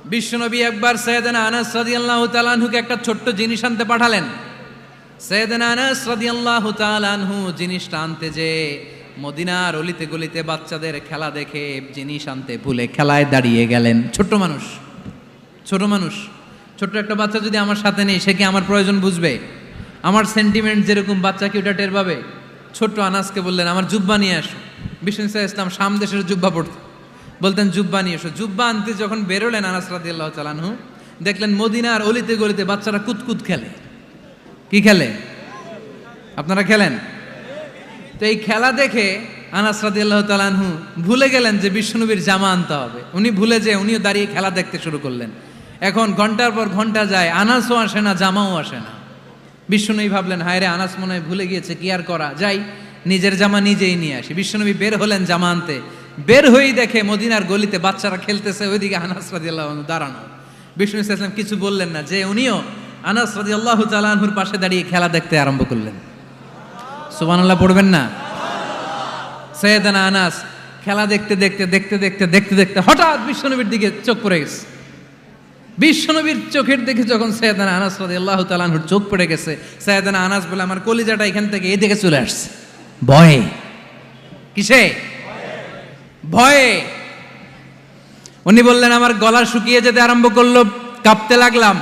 বিশ্বনবী একবার সাইয়েদনা আনাস রাদিয়াল্লাহু তাআলা আনহুকে একটা ছোট্ট জিনিস আনতে পাঠালেন। সাইয়েদনা আনাস রাদিয়াল্লাহু তাআলা আনহু জিনিসটা আনতে যে মদিনার অলিতে গলিতে বাচ্চাদের খেলা দেখে জিনিস আনতে ভুলে খেলায় দাঁড়িয়ে গেলেন। ছোট মানুষ, ছোট্ট একটা বাচ্চা যদি আমার সাথে নেই, সে কি আমার প্রয়োজন বুঝবে? আমার সেন্টিমেন্ট যেরকম বাচ্চা কি ওটা টের পাবে? ছোট্ট আনাসকে বললেন, আমার জুব্বা নিয়ে আসো। বিষ্ণু ইসলাম শাম দেশের জুব্বা পড়তো, বলতেন জুব্বা নিয়ে এসো। জুব্বা আনতে যখন বেরোলেন আনাস রাদিয়াল্লাহু তাআলা আনহু, দেখলেন মদিনার অলিতে গলিতে বাচ্চারা কুতকুত খেলে। কি খেলে? আপনারা খেলেন তো? এই খেলা দেখে আনাস রাদিয়াল্লাহু তাআলা আনহু ভুলে গেলেন যে বিশ্বনবীর জামা আনতে হবে। উনি ভুলে যে উনিও দাঁড়িয়ে খেলা দেখতে শুরু করলেন। এখন ঘন্টার পর ঘন্টা যায়, আনাসও আসে না, জামাও আসে না। বিশ্বনবী ভাবলেন, হায় রে, আনাস মনে হয় ভুলে গিয়েছে, কি আর করা, যাই নিজের জামা নিজেই নিয়ে আসি। বিশ্বনবী বের হলেন জামা আনতে। বের হয়েই দেখে মদিনার গলিতে বাচ্চারা খেলতেছে, ওইদিকে আনাস রাদিয়াল্লাহু আনহু দাঁড়ানো। বিষ্ণু ইসলাম কিছু বললেন না, যে উনিও আনাস রাদিয়াল্লাহু তাআলা আনহুর পাশে দাঁড়িয়ে খেলা দেখতে আরম্ভ করলেন। সুবহানাল্লাহ পড়বেন না? সাইয়েদনা আনাস খেলা দেখতে দেখতে দেখতে দেখতে দেখতে দেখতে হঠাৎ বিশ্বনবীর দিকে চোখ পড়ে গেছে। বিশ্বনবীর চোখের দিকে যখন সাইয়েদনা আনাস রাদিয়াল্লাহু তাআলা আনহুর চোখ পড়ে গেছে, সাইয়েদনা আনাস বলে, আমার কলিজাটা এখান থেকে এই দিকে চলে আসছে ভয়ে। কিসে? ভয়ে। উনি বললেন, আমার গলা শুকিয়ে যেতে আরম্ভ করলো, কাঁপতে লাগলাম।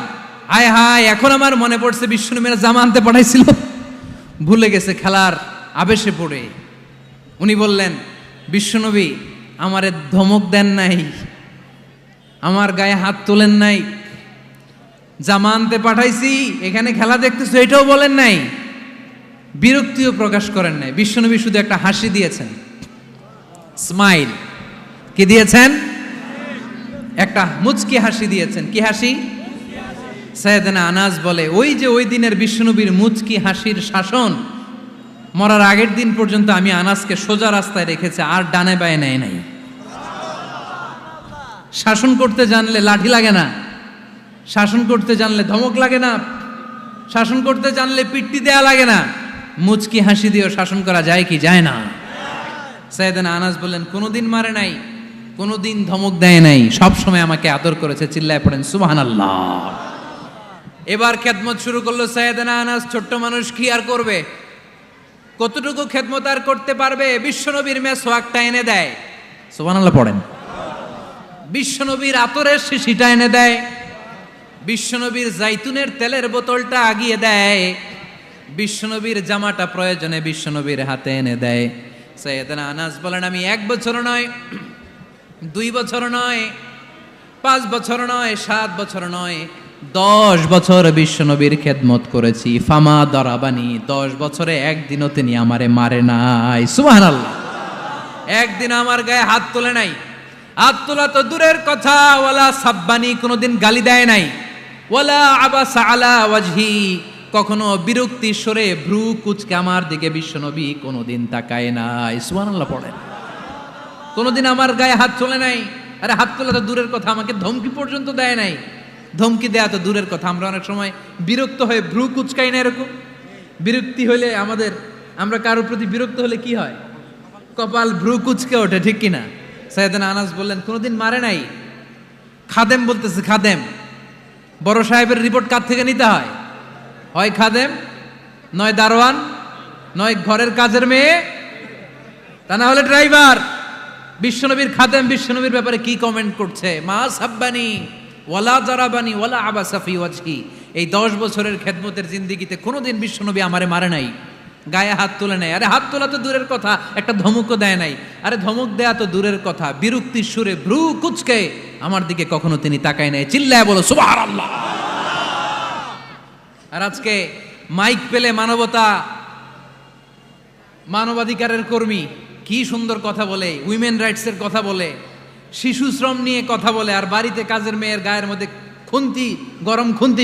হায় হায়, এখন আমার মনে পড়ছে বিশ্বনবীর জামা আনতে পাঠাইছিল, ভুলে গেছে খেলার আবেশে পড়ে। উনি বললেন, বিশ্বনবী আমারে ধমক দেন নাই, আমার গায়ে হাত তোলেন নাই, জামা আনতে পাঠাইছি, এখানে খেলা দেখতেছো এটাও বলেন নাই, বিরক্তিও প্রকাশ করেন নাই। বিশ্বনবী শুধু একটা হাসি দিয়েছেন, স্মাইল। কি দিয়েছেন? একটা মুচকি হাসি দিয়েছেন। কি হাসি? সাইয়েদনা আনাস বলে, ওই যে ওই দিনের বিশ্বনবীর মুচকি হাসির শাসন মরার আগের দিন পর্যন্ত আমি আনাসকে সোজা রাস্তায় রেখেছে, আর ডানে বায়ে নেয় নাই। শাসন করতে জানলে লাঠি লাগে না, শাসন করতে জানলে ধমক লাগে না, শাসন করতে জানলে পিট্টি দেয়া লাগে না। মুচকি হাসি দিয়েও শাসন করা যায় কি যায় না? সাইয়েদনা আনাস বললেন, কোনোদিন মারে নাই, কোনোদিন ধমক দেয় নাই, সব সময় আমাকে আদর করেছে। চিল্লায় পড়েন সুবহানাল্লাহ। এবার খেদমত শুরু করলো সাইয়েদনা আনাস। ছোট্ট মানুষ কি আর করবে, কতটুকু খেদমত আর করতে পারবে? বিশ্বনবীর মেসওয়াকটা এনে দেয়। সুবহানাল্লাহ পড়েন। বিশ্বনবীর আতরের শিশিটা এনে দেয়, বিশ্বনবীর জাইতুনের তেলের বোতলটা আগিয়ে দেয়, বিশ্বনবীর জামাটা প্রয়োজনে বিশ্বনবীর হাতে এনে দেয়। সাইয়েদনা আনাস বলেন, আমি 1 বছর নয়, 2 বছর নয়, 5 বছর নয়, 7 বছর নয়, 10 বছর বিশ্বনবীর খেদমত করেছি। ফামা দরাবানি, 10 বছরে একদিনও তিনি আমারে মারে নাই। সুবহানাল্লাহ। একদিন আমার গায়ে হাত তোলে নাই, হাত তোলা তো দূরের কথা, ওয়ালা সাব্বানি, কোনোদিন গালি দেয় নাই, ওয়ালা আবাসা আলা ওয়াজহি, কখনো বিরক্তি স্বরে ভ্রু কুচকে আমার দিকে বিশ্বনবী কোনোদিন তাকায় নাই। সুবহানাল্লাহ পড়েন। কোনোদিন আমার গায়ে হাত তোলে নাই। আরে হাত তোলা তো দূরের কথা, আমাকে ধমকি পর্যন্ত দেয় নাই। ধমকি দেয়া তো দূরের কথা, আমরা অনেক সময় বিরক্ত হয়ে ভ্রু কুচকাই না। এরকম বিরক্তি হলে আমরা কারোর প্রতি বিরক্ত হলে কি হয়? কপাল ভ্রু কুচকে ওঠে, ঠিক কিনা? সাইয়েদনা আনাস বললেন, কোনোদিন মারে নাই। খাদেম বলতেছে, খাদেম, বড় সাহেবের রিপোর্ট কার থেকে নিতে হয়? হয় খাদেম, নয় দারোয়ান, নয় ঘরের কাজের মেয়ে, তা না হলে ড্রাইভার। বিশ্বনবীর খাদেম বিশ্বনবীর ব্যাপারে কি কমেন্ট করছে? মা সাব্বানি ওয়ালা জারাবানি ওয়ালা আবাসা ফি ওয়াজহি। এই 10 বছরের খেদমতের জিন্দেগিতে কোনোদিন বিশ্বনবী আমারে মারে নাই, গায়ে হাত তোলে নাই। আরে হাত তোলা তো দূরের কথা, একটা ধমকও দেয় নাই। আরে ধমক দেয়া তো দূরের কথা, বিরক্তির সুরে ভ্রু কুচকে আমার দিকে কখনো তিনি তাকায় নাই। চিল্লায় বলো সুবহানাল্লাহ। আর আজকে মাইক পেলে মানবাধিকারের কর্মী কি সুন্দর কথা বলে, উইমেন রাইটসের কথা বলে, শিশু শ্রম নিয়ে কথা বলে, আর বাড়িতে কাজের মেয়ের গায়ের মধ্যে গরম খুন্তি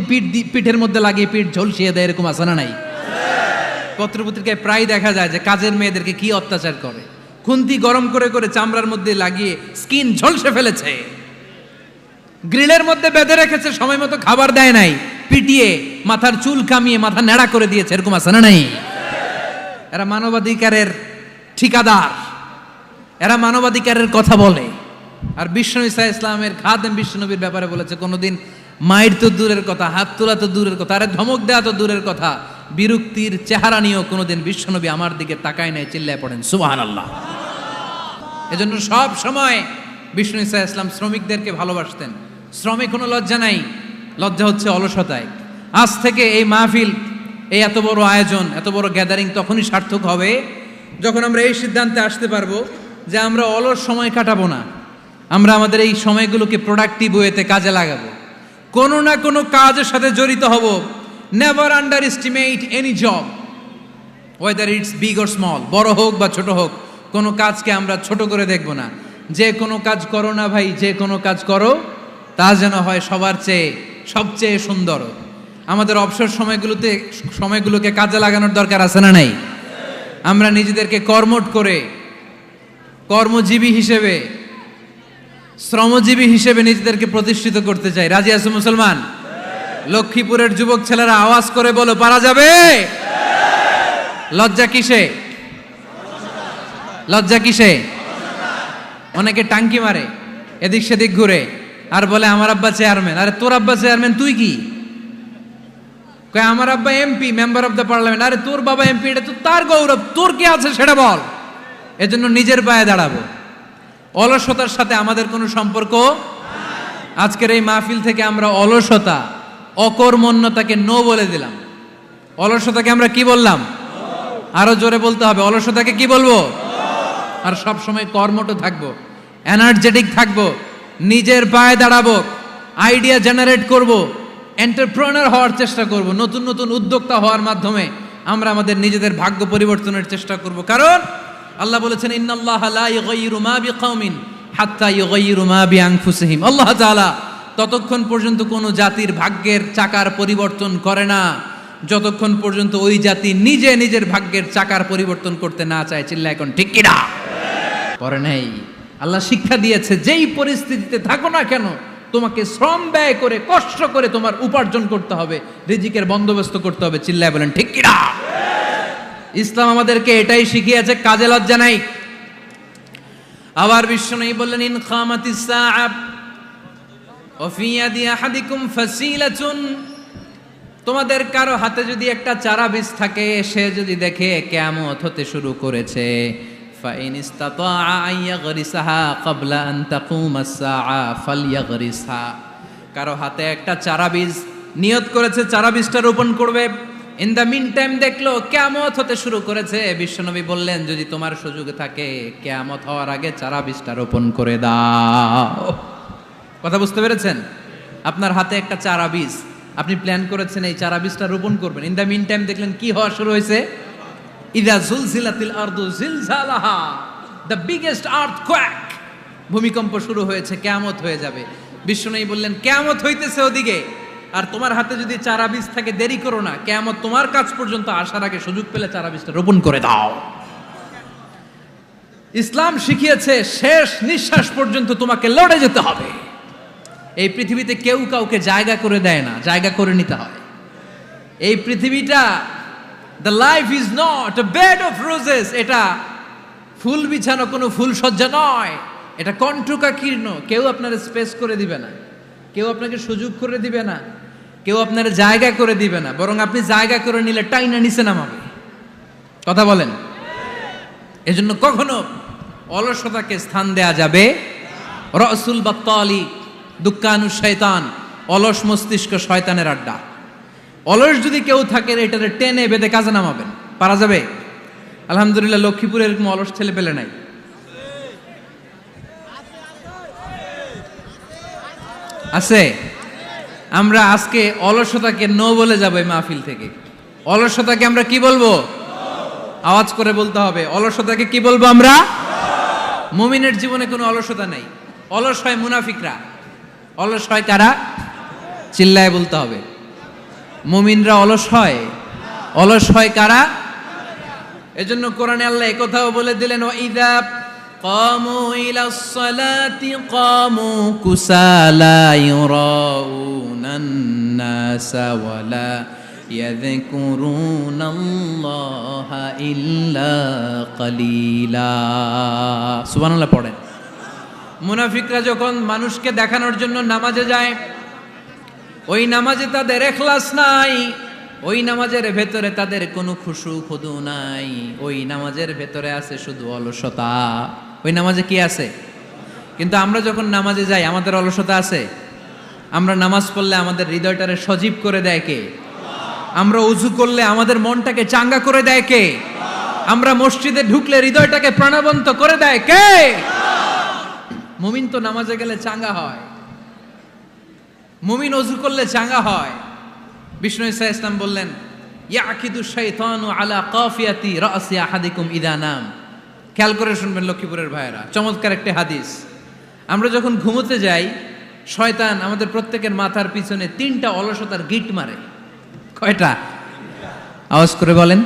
পিঠের মধ্যে লাগিয়ে পিঠ ঝলসিয়ে দেয়। এরকম আছে না নাই? পত্রপত্রিকায় প্রায় দেখা যায় যে কাজের মেয়েদেরকে কি অত্যাচার করে। খুন্তি গরম করে করে চামড়ার মধ্যে লাগিয়ে স্কিন ঝলসে ফেলেছে, গ্রিলের মধ্যে বেঁধে রেখেছে, সময় মতো খাবার দেয় নাই, পিটিয়ে মাথার চুল কামিয়ে মাথা নেড়া করে দিয়েছে। এরকম আছে না নাই? এরা মানবাধিকারের ঠিকাদার, এরা মানবাধিকারের কথা বলে। আর বিশ্বনবী সাল্লাল্লাহু আলাইহি ইসলামের খাদেম বিশ্বনবীর ব্যাপারে বলেছে, কোনোদিন মায়ের তো দূরের কথা, হাত তোলা তো দূরের কথা, আরে ধমক দেওয়া তো দূরের কথা, বিরক্তির চেহারা নিয়েও কোনোদিন বিশ্বনবী আমার দিকে তাকায় নাই। চিল্লায় পড়েন সুবহানাল্লাহ। এজন্য সব সময় বিষ্ণু ইসা ইসলাম শ্রমিকদেরকে ভালোবাসতেন। শ্রমে কোনো লজ্জা নাই, লজ্জা হচ্ছে অলসতায়। আজ থেকে এই মাহফিল, এই এত বড় আয়োজন, এত বড় গ্যাদারিং তখনই সার্থক হবে যখন আমরা এই সিদ্ধান্তে আসতে পারবো যে আমরা অলস সময় কাটাবো না, আমরা আমাদের এই সময়গুলোকে প্রোডাক্টিভ ওয়েতে কাজে লাগাবো, কোনো না কোনো কাজের সাথে জড়িত হব। Never under estimate any job, whether it's big or small, বড় হোক বা ছোট হোক, কোনো কাজকে আমরা ছোট করে দেখব না। যে কোনো কাজ করো না ভাই, যে কোনো কাজ করো তা যেন হয় সবার চেয়ে সবচেয়ে সুন্দর। আমাদের অবসর সময়গুলোকে কাজে লাগানোর দরকার আছে না নাই? আমরা নিজেদেরকে কর্মঠ করে, কর্মজীবী হিসেবে, শ্রমজীবী হিসেবে নিজেদেরকে প্রতিষ্ঠিত করতে চাই। রাজি আছো মুসলমান? লক্ষ্মীপুরের যুবক ছেলেরা আওয়াজ করে বলো, পারা যাবে? লজ্জা কিসে? লজ্জা কিসে? অনেকে টাঙ্কি মারে, এদিক সেদিক ঘুরে আর বলে আমার আব্বা চেয়ারম্যান। আরে তোর আব্বা চেয়ারম্যান, তুই কি? কয় আমার আব্বা MP, member of the parliament. আরে তোর বাবা এমপি, এটা তো তার গৌরব, তোর কি আছে সেটা বল। এজন্য নিজের পায়ে দাঁড়াবো। অলসতার সাথে আমাদের কোনো সম্পর্ক। আজকের এই মাহফিল থেকে আমরা অলসতা, অকর্মণ্যতাকে নো বলে দিলাম। অলসতাকে আমরা কি বললাম? আরো জোরে বলতে হবে, অলসতাকে কি বলবো? আর সব সময় কর্মঠ থাকবো, এনার্জেটিক থাকবো, নিজের পায়ে দাঁড়াবো, আইডিয়া জেনারেট করব, এন্টারপ্রেনার হওয়ার চেষ্টা করব, নতুন নতুন উদ্যোক্তা হওয়ার মাধ্যমে আমরা আমাদের নিজেদের ভাগ্য পরিবর্তনের চেষ্টা করব। কারণ আল্লাহ বলেছেন, ইন্নাল্লাহা লা ইউগাইয়িরু মা বিকাউমিন হাত্তা ইউগাইয়িরু মা বিআনফুসিহিম। আল্লাহ তাআলা ততক্ষণ পর্যন্ত কোনো জাতির ভাগ্যের চাকার পরিবর্তন করে না যতক্ষণ পর্যন্ত ওই জাতি নিজে নিজের ভাগ্যের চাকার পরিবর্তন করতে না চায়। চিল্লা এখন ঠিক কিনা? করে নাই। আল্লাহ শিক্ষা দিয়েছে, যেই পরিস্থিতিতে থাকো না কেন তোমাকে শ্রম ব্যয় করে, কষ্ট করে তোমার উপার্জন করতে হবে, রিজিকের বন্দোবস্ত করতে হবে। চিল্লায় বলেন ঠিক কিনা? ইসলাম আমাদেরকে এটাই শিখিয়েছে, কাজে লজ্জা নাই। আবার বিশ্বনবী বললেন, ইন খামাতিস সাআ ওয়া ফি ইয়াদি আহাদিকুম ফাসিলাতুন, তোমাদের কারো হাতে যদি একটা চারা বীজ থাকে, সে যদি দেখে কিয়ামত হতে শুরু করেছে, ফাইন ইসতাতাআ আন ইয়াগরিসাহা ক্বাবলা আন তাকুমাস সাআ ফালইয়াগরিসহা। কারো হাতে একটা চারা বীজ নিয়ত করেছে, চারা বীজটা রোপণ করবে, ইন দ্য মিন টাইম দেখলো কিয়ামত হতে শুরু করেছে। বিশ্বনবী বললেন, যদি তোমার সুযোগ থাকে কিয়ামত হওয়ার আগে চারা বীজটা রোপণ করে দাও। কথা বুঝতে পেরেছেন? আপনার হাতে একটা চারা বীজ, আপনি প্ল্যান করেছেন এই চারা বীজটা রোপণ করবেন। ইন দ্য মিন টাইম দেখলেন কি হওয়া শুরু হয়েছে? ইযা জুলজিলাতিল আরদু জিলজালাহা, দ্য বিগেস্ট আর্থকোয়েক, ভূমিকম্প শুরু হয়েছে, কিয়ামত হয়ে যাবে। বিশ্বনবী বললেন, কিয়ামত হইতেছে ওদিকে, আর তোমার হাতে যদি চারা বীজ থাকে দেরি করো না, কিয়ামত তোমার কাছ পর্যন্ত আসার আগে সুযোগ পেলে চারা বীজটা রোপণ করে দাও। ইসলাম শিখিয়েছে শেষ নিঃশ্বাস পর্যন্ত তোমাকে লড়ে যেতে হবে। এই পৃথিবীতে কেউ কাউকে জায়গা করে দেয় না, জায়গা করে নিতে হয়। এই পৃথিবীটা, the life is not a bed of roses, এটা ফুল বিছানো কোনো ফুল সজ্জা নয়, এটা কণ্টকাকীর্ণ। কেউ আপনার স্পেস করে দিবে না, কেউ আপনাকে সুযোগ করে দিবে না, কেউ আপনার জায়গা করে দিবে না, বরং আপনি জায়গা করে নিলে টাইনা নিচে নামাবে। কথা বলেন? এজন্য কখনো অলসতাকে স্থান দেয়া যাবে। রসুল বাত্তালি দুক্কানু শয়তান, অলস মস্তিষ্ক শয়তানের আড্ডা। অলস যদি কেউ থাকে, এটারে টেনে বেঁধে কাজে নামাবেন। পারা যাবে? আলহামদুলিল্লাহ, লক্ষ্মীপুরে এরকম অলস ছেলে পেলে নাই। আছে? আমরা আজকে অলসতাকে নো বলে যাবো এই মাহফিল থেকে। অলসতাকে আমরা কি বলবো? আওয়াজ করে বলতে হবে, অলসতাকে কি বলবো আমরা? মুমিনের জীবনে কোনো অলসতা নেই। অলস হয় মুনাফিকরা। অলস হয় কারা? চিল্লায় বলতে হবে। মুমিনরা অলস হয়? অলস হয় কারা? এজন্য কোরআনে আল্লাহ একথাও বলে দিলেন, ওয়াইদা কামু ইলাস সালাতি কামু কুসালা ইউরাউনান নাসা ওয়ালা ইয়াযকুরুনাল্লাহা ইল্লা কালিলা। সুবহানাল্লাহ পড়েন। মুনাফিকরা যখন মানুষকে দেখানোর জন্য নামাজে যায়, ওই নামাজে তাদের ইখলাস নাই, ওই নামাজের ভেতরে তাদের কোনো খুশু খুদু নাই, ওই নামাজের ভেতরে আছে শুধু অলসতা। ওই নামাজে কি আছে? কিন্তু আমরা যখন নামাজে যাই আমাদের অলসতা আছে? আমরা নামাজ পড়লে আমাদের হৃদয়টারে সজীব করে দেয় কে? আমরা উযু করলে আমাদের মনটাকে চাঙ্গা করে দেয় কে? আমরা মসজিদে ঢুকলে হৃদয়টাকে প্রাণবন্ত করে দেয় কে? মুমিন তো নামাজে গেলে চাঙ্গা হয়, মুমিন ওযু করলে চাঙ্গা হয়। বিষ্ণু ঈসা ইসলাম বললেন, ইয়াকিদু শাইতানু আলা কাফিয়াতি রাসি আহাদিকুম ইদা নাম। খেয়াল করে শুনবেন লক্ষ্মীপুরের ভাইয়েরা, চমৎকার একটা হাদিস। আমরা যখন ঘুমোতে যাই, শয়তান আমাদের প্রত্যেকের মাথার পিছনে 3টা অলসতার গিট মারে। কয়টা? আওয়াজ করে বলেন।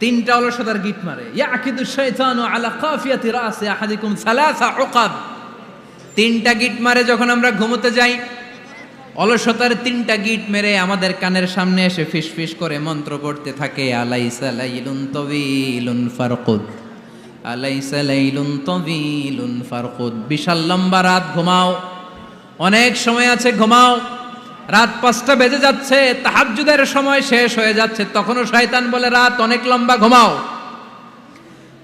3টা অলসতার গিট মারে। ইয়াকিদু শাইতানু আলা কাফিয়াতি রাসি আহাদিকুম সালাসা উকাব। 3টা গিট মারে যখন আমরা ঘুমোতে যাই। অলসতার 3টা গিট মেরে আমাদের কানের সামনে এসে ফিসফিস করে মন্ত্র পড়তে থাকে, আলাইসা লাইলুন তাওয়িলুন ফারকুদ, আলাইসা লাইলুন তাওয়িলুন ফারকুদ। বিশাল লম্বা রাত, ঘুমাও, অনেক সময় আছে, ঘুমাও। রাত 5টা বেজে যাচ্ছে, তাহাজ্জুদের সময় শেষ হয়ে যাচ্ছে, তখনও শয়তান বলে রাত অনেক লম্বা, ঘুমাও।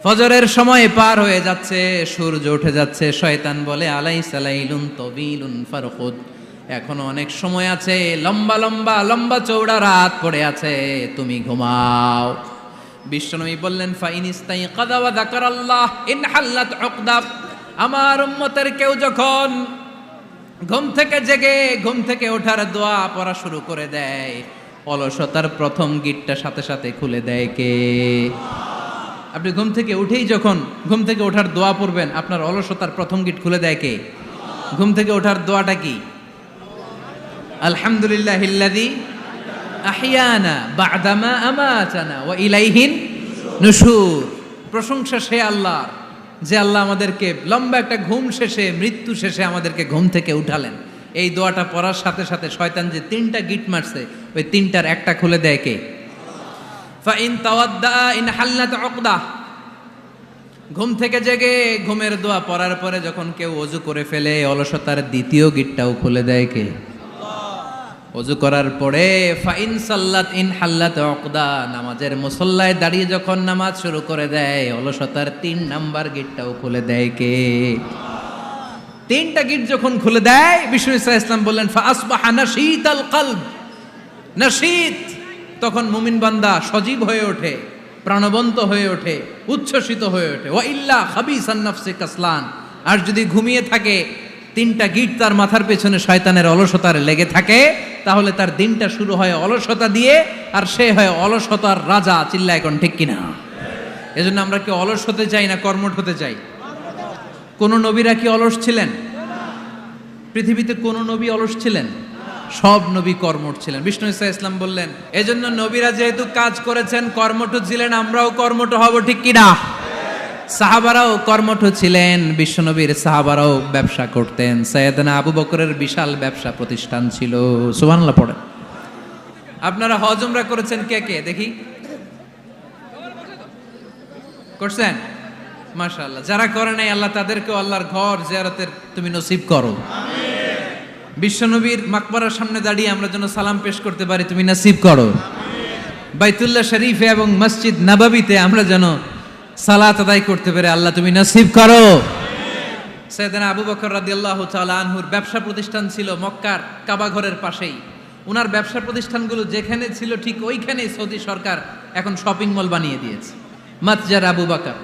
ফজরের সময় পার হয়ে যাচ্ছে, সূর্য উঠে যাচ্ছে, শয়তান বলে আলাইসা লাইলুন তাওয়িলুন ফারকুদ, এখনো অনেক সময় আছে, লম্বা লম্বা লম্বা চৌড়া রাত পড়ে আছে, তুমি ঘুমাও। বিশ্বনবী বললেন, ফাইনিস্তাইকাযা ওয়া যাকারাল্লাহ ইনহাল্লাত উকদা। আমার উম্মতের কেউ যখন ঘুম থেকে জেগে ঘুম থেকে ওঠার দোয়া পড়া শুরু করে দেয়, অলসতার প্রথম গিটটা সাথে সাথে খুলে দেয় কে? আপনি ঘুম থেকে উঠেই যখন ঘুম থেকে ওঠার দোয়া পড়বেন, আপনার অলসতার প্রথম গিট খুলে দেয় কে? ঘুম থেকে ওঠার দোয়াটা কি? আলহামদুলিল্লাহিল্লাযী আহইয়ানা বা'দামা আমাতানা ওয়া ইলাইহিন নুশুর। প্রশংসা সে আল্লাহর, যে আল্লাহ আমাদেরকে লম্বা একটা ঘুম শেষে, মৃত্যু শেষে আমাদেরকে ঘুম থেকে উঠালেন। এই দোয়াটা পড়ার সাথে সাথে শয়তান যে 3টা গিট মারছে, ওই 3টার একটা খুলে দেয় কে? ফাইন তাওয়াদ্দা ইনহাল্লাত উকদা। ঘুম থেকে জেগে ঘুমের দোয়া পড়ার পরে যখন কেউ ওযু করে ফেলে, অলসতার দ্বিতীয় গিটটাও খুলে দেয় কে? ওযু করার পরে ফাইন সাল্লাত ইনহাল্লাত উকদা, নামাজের মুসল্লায় দাঁড়িয়ে যখন নামাজ শুরু করে দেয়, অলসতার 3 নাম্বার গিটটাও খুলে দেয় কে? 3টা গিট যখন খুলে দেয়, বিষ্ণু ঈসা ইসলাম বললেন, ফাআসবাহা নাশীতাল কলব। নাশীত, তখন মুমিন বান্দা সজীব হয়ে ওঠে, প্রাণবন্ত হয়ে ওঠে, উচ্ছ্বসিত হয়ে ওঠে। ওয়া ইল্লা খাবিসান নাফসি কাসলান। আর যদি ঘুমিয়ে থাকে, 3টা গিট তার মাথার পেছনে শয়তানের অলসতার লেগে থাকে, তাহলে তার দিনটা শুরু হয় অলসতা দিয়ে, আর সে হয় অলসতার রাজা। চিল্লা এখন ঠিক কিনা? এজন্য আমরা কি অলস হতে চাই না কর্মঠ হতে চাই? কোন নবীরা কি অলস ছিলেন? পৃথিবীতে কোন নবী অলস ছিলেন? সব নবী কর্মঠ ছিলেন। বিষ্ণু ঈসা ইসলাম বললেন, এজন্য নবীরা যেহেতু কাজ করেছেন, কর্মঠ ছিলেন, আমরাও কর্মঠ হব, ঠিক কিনা? সাহাবারাও কর্মঠ ছিলেন, বিশ্বনবীর সাহাবারাও ব্যবসা করতেন। সাইয়েদনা আবু বকরের বিশাল ব্যবসা প্রতিষ্ঠান ছিল। সুবহানাল্লাহ পড়ে। আপনারা হজ উমরা করেছেন কে কে? দেখি, করছেন? মাশাআল্লাহ। যারা করে নাই, আল্লাহ তাদেরকেও আল্লাহর ঘর জিয়ারতের তুমি নসিব করো। আমিন। বিশ্বনবীর মাকবারার সামনে দাঁড়িয়ে আমরা যেন সালাম পেশ করতে পারি, তুমি নসিব করো। আমিন। বাইতুল্লাহ শরীফে এবং মসজিদ নববীতে আমরা যেন সালাত আদায় করতে পারে, আল্লাহ তুমি নসিব করো। সাইয়েদনা আবু বকর রাদিয়াল্লাহু তাআলা আনহুর ব্যবসা প্রতিষ্ঠান ছিল মক্কার কাবা ঘরের পাশেই। উনার ব্যবসা প্রতিষ্ঠানগুলো যেখানে ছিল ঠিক ওইখানেই সৌদি সরকার এখন শপিং মল বানিয়ে দিয়েছে, মাতজার আবু বকর।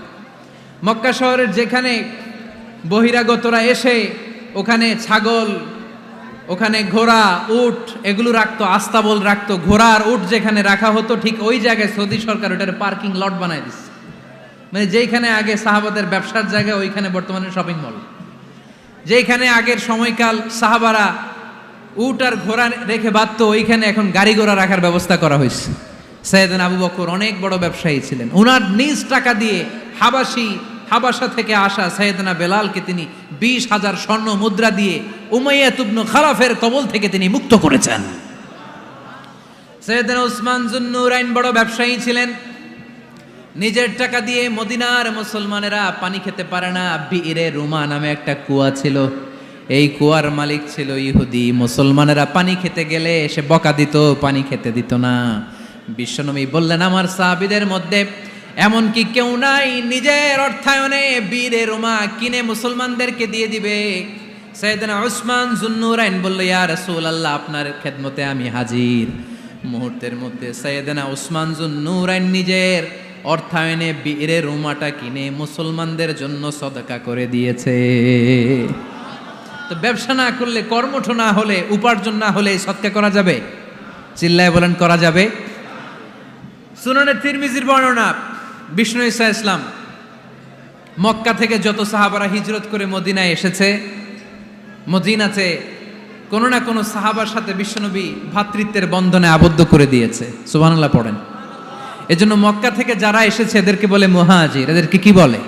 মক্কা শহরের যেখানে বহিরাগতরা এসে ওখানে ছাগল, ওখানে ঘোড়া, উট এগুলো রাখতো, আস্তাবল রাখতো, ঘোড়া আর উট যেখানে রাখা হতো, ঠিক ওই জায়গায় সৌদি সরকার ওটার পার্কিং লট বানায় দিচ্ছে। মানে যেখানে আগে সাহাবাদের ব্যবসার জায়গা, ওইখানে বর্তমানে শপিং মল। যেখানে আগের সময়কাল সাহাবারা উট আর ঘোড়া রেখে বাঁধতো, ওইখানে এখন গাড়ি ঘোড়া রাখার ব্যবস্থা করা হয়েছে। সাইয়েদনা আবু বকর অনেক বড় ব্যবসায়ী ছিলেন। ওনার নিজ টাকা দিয়ে হাবাসা থেকে আসা সাইয়েদনা বেলালকে তিনি 20,000 স্বর্ণ মুদ্রা দিয়ে উমাইয়া ইবনে খালাফের কবল থেকে তিনি মুক্ত করেছেন। সাইয়েদনা উসমান যুন্নুরাইন বড় ব্যবসায়ী ছিলেন। নিজের টাকা দিয়ে মদিনার মুসলমানেরা পানি খেতে পারে না। বিইরে রুমা নামে একটা কুয়া ছিল, এই কুয়ার মালিক ছিল ইহুদি। মুসলমানেরা পানি খেতে গেলে সে বকা দিত, পানি খেতে দিত না। বিশ্বনবী বললেন, আমার সাহাবীদের মধ্যে এমন কি কেউ নাই নিজের অর্থায়নে বিইরে রুমা কিনে মুসলমানদেরকে দিয়ে দিবে? সাইয়েদনা উসমান যুন্নুরাইন বলল, ইয়া রাসূলুল্লাহ, আপনার খেদমতে আমি হাজির। মুহূর্তের মধ্যে সাইয়েদনা উসমান যুন্নুরাইন নিজের অর্থায়নে বিইরে রুমাটা কিনে মুসলমানদের জন্য সদকা করে দিয়েছে। তো ব্যবসা না করলে, কর্মঠ না হলে, উপার্জন না হলে সদকা করা যাবে? চিল্লায় বলেন, করা যাবে? সুনানে তিরমিজির বর্ণনা, বিষ্ণু ঈসা ইসলাম মক্কা থেকে যত সাহাবারা হিজরত করে মদিনায় এসেছে, মদিনাতে কোনো না কোনো সাহাবার সাথে বিশ্বনবী ভ্রাতৃত্বের বন্ধনে আবদ্ধ করে দিয়েছে। সুবহানাল্লাহ পড়েন। এজন্য মক্কা থেকে যারা এসেছে এদেরকে বলে মুহাজির। এদেরকে কি বলে?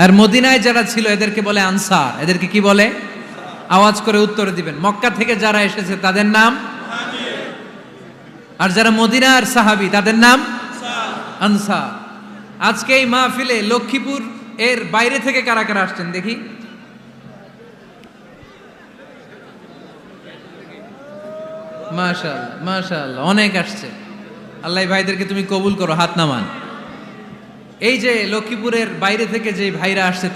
আর মদিনায় যারা ছিল এদেরকে বলে আনসার। এদেরকে কি বলে? আওয়াজ করে উত্তর দিবেন। মক্কা থেকে যারা এসেছে তাদের নাম মুহাজির, আর যারা মদিনার সাহাবী তাদের নাম আনসার। আজকে এই মাহফিলে লক্ষ্মীপুর এর বাইরে থেকে কারা কারা আসছেন দেখি? মাশাআল্লাহ, মাশাআল্লাহ, অনেক আসছে। আল্লাহ ভাইদেরকে তুমি কবুল করো, হাত নামান। এই যে লক্ষ্মীপুরের বাইরে থেকে যে ভাইরা আসছে